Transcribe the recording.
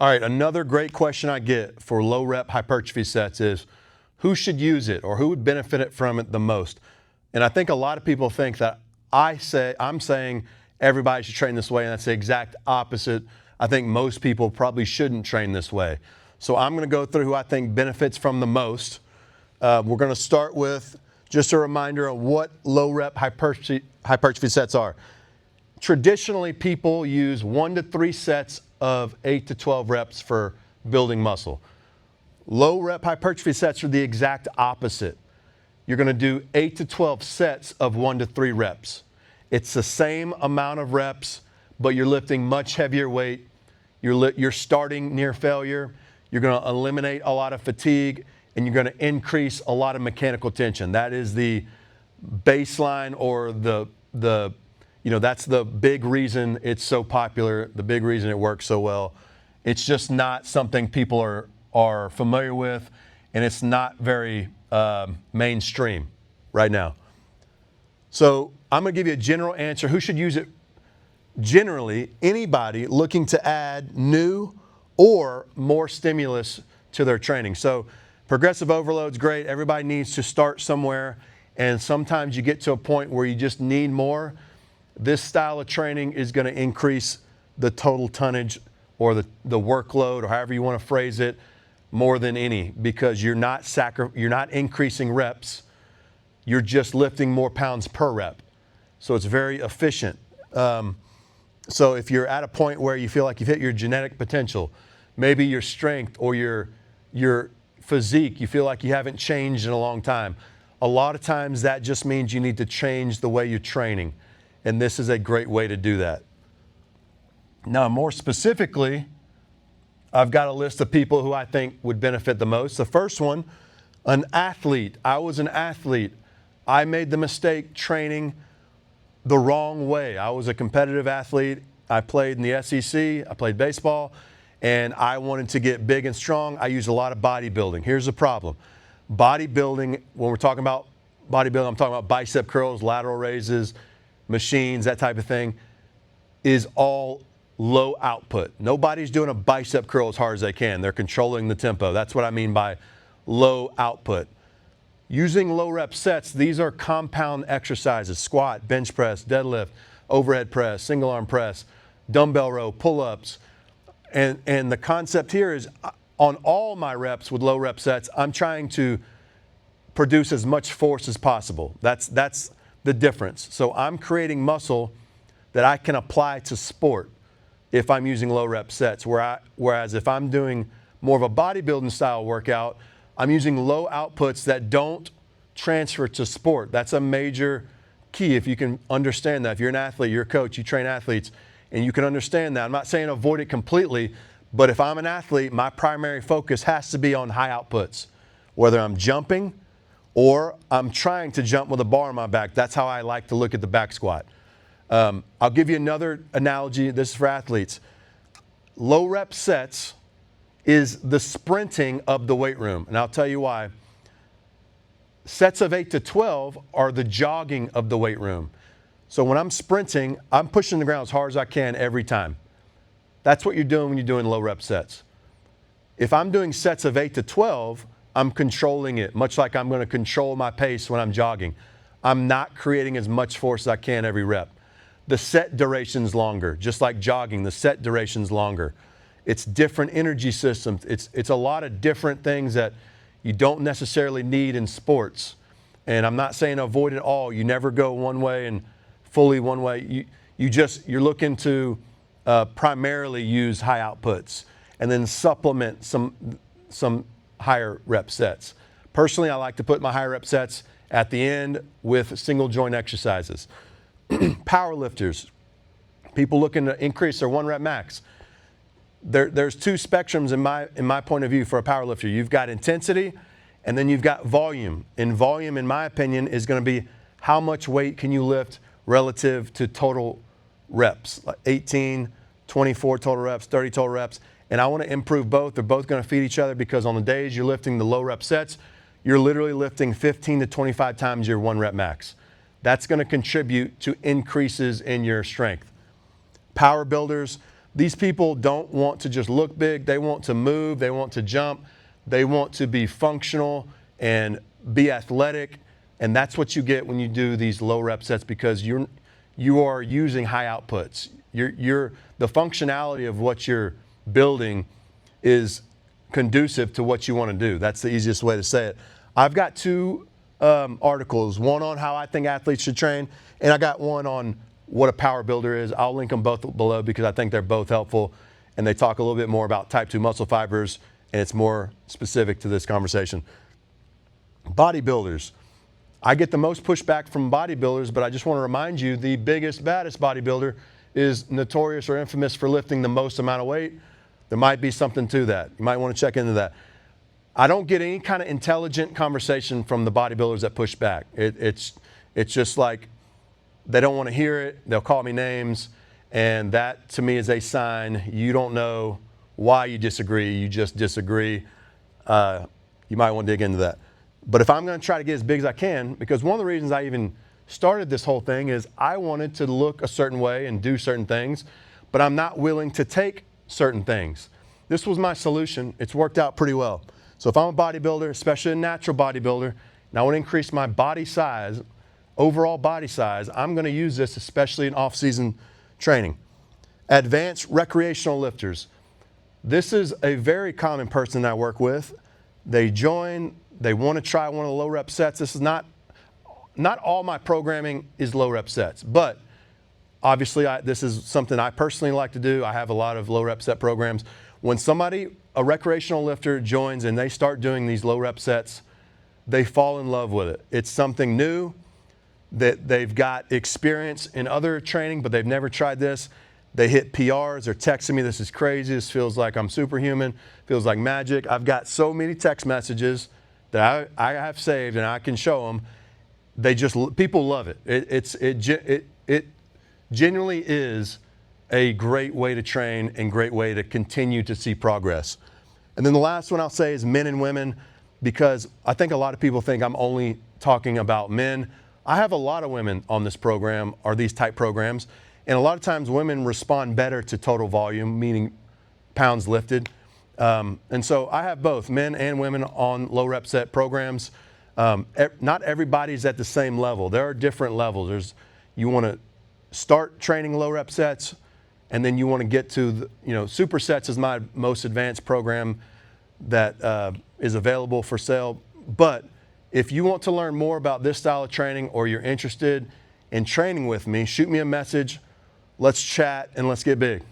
All right, another great question I get for low rep hypertrophy sets is who should use it or who would benefit from it the most? And I think a lot of people think that I'm saying everybody should train this way, and that's the exact opposite. I think most people probably shouldn't train this way. So I'm going to go through who I think benefits from the most. We're going to start with just a reminder of what low rep hypertrophy sets are. Traditionally, people use 1 to 3 sets of 8 to 12 reps for building muscle. Low rep hypertrophy sets are the exact opposite. You're going to do 8 to 12 sets of 1 to 3 reps. It's the same amount of reps, but you're lifting much heavier weight. You're starting near failure. You're going to eliminate a lot of fatigue, and you're going to increase a lot of mechanical tension. That is the baseline, or that's the big reason it's so popular, the big reason it works so well. It's just not something people are familiar with, and it's not very mainstream right now. So I'm going to give you a general answer. Who should use it? Generally, anybody looking to add new or more stimulus to their training. So progressive overload's great. Everybody needs to start somewhere, and sometimes you get to a point where you just need more. This style of training is going to increase the total tonnage or the workload, or however you want to phrase it, more than any, because you're not increasing reps. You're just lifting more pounds per rep. So it's very efficient. So if you're at a point where you feel like you've hit your genetic potential, maybe your strength or your physique, you feel like you haven't changed in a long time, a lot of times that just means you need to change the way you're training. And this is a great way to do that. Now, more specifically, I've got a list of people who I think would benefit the most. The first one, an athlete. I was an athlete. I made the mistake training the wrong way. I was a competitive athlete. I played in the SEC. I played baseball, and I wanted to get big and strong. I used a lot of bodybuilding. Here's the problem. Bodybuilding, when we're talking about bodybuilding, I'm talking about bicep curls, lateral raises, machines, that type of thing, is all low output. Nobody's doing a bicep curl as hard as they can. They're controlling the tempo. That's what I mean by low output. Using low rep sets, these are compound exercises: squat, bench press, deadlift, overhead press, single arm press, dumbbell row, pull-ups. And the concept here is on all my reps with low rep sets, I'm trying to produce as much force as possible. That's the difference. So I'm creating muscle that I can apply to sport if I'm using low rep sets. Whereas if I'm doing more of a bodybuilding style workout, I'm using low outputs that don't transfer to sport. That's a major key if you can understand that. If you're an athlete, you're a coach, you train athletes, and you can understand that. I'm not saying avoid it completely, but if I'm an athlete, my primary focus has to be on high outputs. Whether I'm jumping or I'm trying to jump with a bar on my back, that's how I like to look at the back squat. I'll give you another analogy. This is for athletes. Low rep sets is the sprinting of the weight room, and I'll tell you why. Sets of 8 to 12 are the jogging of the weight room. So when I'm sprinting, I'm pushing the ground as hard as I can every time. That's what you're doing when you're doing low rep sets. If I'm doing sets of 8 to 12, I'm controlling it, much like I'm going to control my pace when I'm jogging. I'm not creating as much force as I can every rep. The set duration's longer, just like jogging, the set duration's longer. It's different energy systems. It's a lot of different things that you don't necessarily need in sports. And I'm not saying avoid it all. You never go one way and fully one way. You're looking to primarily use high outputs and then supplement some higher rep sets. Personally, I like to put my higher rep sets at the end with single joint exercises. Powerlifters, people looking to increase their 1 rep max. There's 2 spectrums in my point of view for a powerlifter. You've got intensity, and then you've got volume. And volume, in my opinion, is going to be how much weight can you lift relative to total reps, like 18, 24 total reps, 30 total reps. And I want to improve both. They're both going to feed each other, because on the days you're lifting the low rep sets, you're literally lifting 15 to 25 times your 1 rep max. That's going to contribute to increases in your strength. Power builders, These people don't want to just look big. They want to move. They want to jump. They want to be functional and be athletic. And that's what you get when you do these low rep sets, because you are using high outputs. The functionality of what you're building is conducive to what you want to do. That's the easiest way to say it. I've got two articles, one on how I think athletes should train, and I got one on what a power builder is. I'll link them both below because I think they're both helpful, and they talk a little bit more about type 2 muscle fibers, and it's more specific to this conversation. Bodybuilders. I get the most pushback from bodybuilders, but I just want to remind you, the biggest, baddest bodybuilder is notorious or infamous for lifting the most amount of weight. There might be something to that. You might want to check into that. I don't get any kind of intelligent conversation from the bodybuilders that push back. It's just like they don't want to hear it. They'll call me names, and that to me is a sign you don't know why you disagree. You just disagree. You might want to dig into that. But if I'm going to try to get as big as I can, because one of the reasons I even started this whole thing is I wanted to look a certain way and do certain things, but I'm not willing to take certain things. This was my solution. It's worked out pretty well. So if I'm a bodybuilder, especially a natural bodybuilder, and I want to increase my body size, overall body size, I'm going to use this, especially in off-season training. Advanced recreational lifters. This is a very common person I work with. They join, they want to try one of the low rep sets. This is not all my programming is low rep sets, but obviously this is something I personally like to do. I have a lot of low rep set programs. When a recreational lifter joins and they start doing these low rep sets, they fall in love with it. It's something new, that they've got experience in other training, but they've never tried this. They hit PRs, they're texting me, this is crazy, this feels like I'm superhuman, feels like magic. I've got so many text messages that I have saved and I can show them. People love it. It genuinely is a great way to train and great way to continue to see progress. And then the last one I'll say is men and women, because I think a lot of people think I'm only talking about men. I have a lot of women on this program, or these type programs, and a lot of times women respond better to total volume, meaning pounds lifted. And so I have both men and women on low rep set programs. Not everybody's at the same level. There are different levels. You want to start training low rep sets, and then you want to get to supersets is my most advanced program that is available for sale. But if you want to learn more about this style of training, or you're interested in training with me, shoot me a message. Let's chat and let's get big.